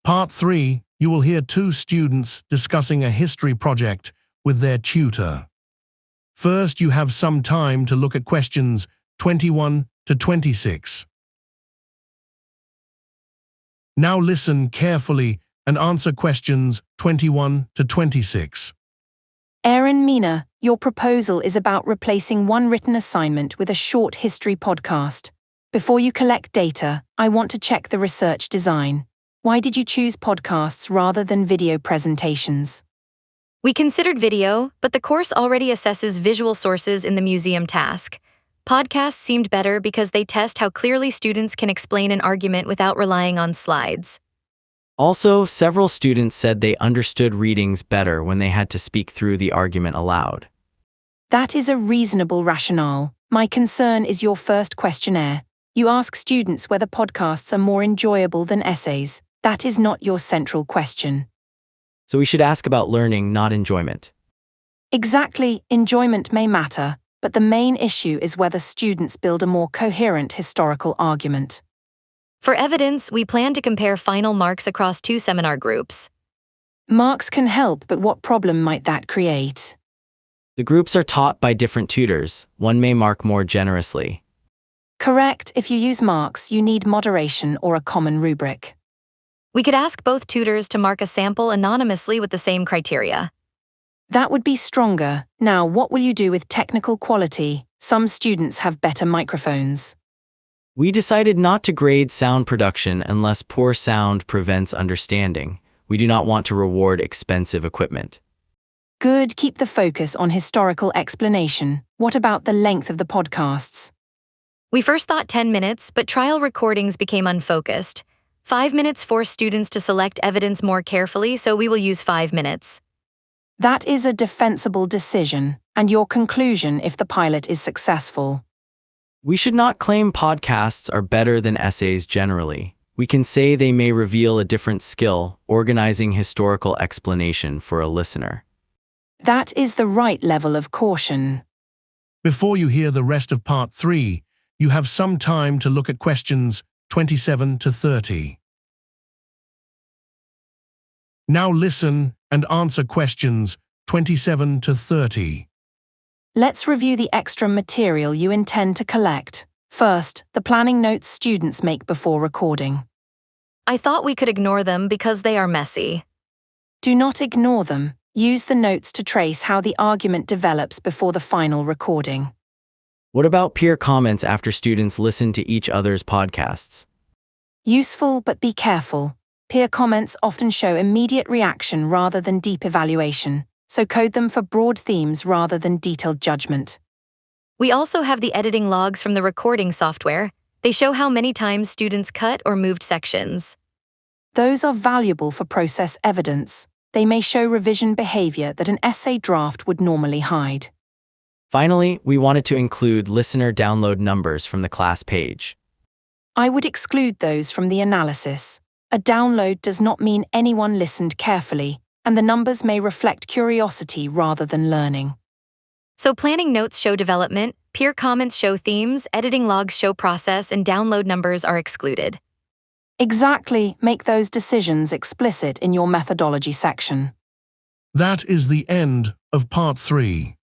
Part 3, you will hear two students discussing a history project with their tutor. First, you have some time to look at questions 21 to 26. Now listen carefully and answer questions 21 to 26. Erin Mina, your proposal is about replacing one written assignment with a short history podcast. Before you collect data, I want to check the research design. Why did you choose podcasts rather than video presentations? We considered video, but the course already assesses visual sources in the museum task. Podcasts seemed better because they test how clearly students can explain an argument without relying on slides. Also, several students said they understood readings better when they had to speak through the argument aloud. That is a reasonable rationale. My concern is your first questionnaire. You ask students whether podcasts are more enjoyable than essays. That is not your central question. So we should ask about learning, not enjoyment. Exactly, enjoyment may matter, but the main issue is whether students build a more coherent historical argument. For evidence, we plan to compare final marks across two seminar groups. Marks can help, but what problem might that create? The groups are taught by different tutors. One may mark more generously. Correct, if you use marks, you need moderation or a common rubric. We could ask both tutors to mark a sample anonymously with the same criteria. That would be stronger. Now, what will you do with technical quality? Some students have better microphones. We decided not to grade sound production unless poor sound prevents understanding. We do not want to reward expensive equipment. Good, keep the focus on historical explanation. What about the length of the podcasts? We first thought 10 minutes, but trial recordings became unfocused. 5 minutes forced students to select evidence more carefully, so we will use 5 minutes. That is a defensible decision, and your conclusion if the pilot is successful. We should not claim podcasts are better than essays generally. We can say they may reveal a different skill, organizing historical explanation for a listener. That is the right level of caution. Before you hear the rest of Part 3, you have some time to look at questions 27 to 30. Now listen and answer questions 27 to 30. Let's review the extra material you intend to collect. First, the planning notes students make before recording. I thought we could ignore them because they are messy. Do not ignore them. Use the notes to trace how the argument develops before the final recording. What about peer comments after students listen to each other's podcasts? Useful, but be careful. Peer comments often show immediate reaction rather than deep evaluation, so code them for broad themes rather than detailed judgment. We also have the editing logs from the recording software. They show how many times students cut or moved sections. Those are valuable for process evidence. They may show revision behavior that an essay draft would normally hide. Finally, we wanted to include listener download numbers from the class page. I would exclude those from the analysis. A download does not mean anyone listened carefully, and the numbers may reflect curiosity rather than learning. So planning notes show development, peer comments show themes, editing logs show process, and download numbers are excluded. Exactly, make those decisions explicit in your methodology section. That is the end of Part 3.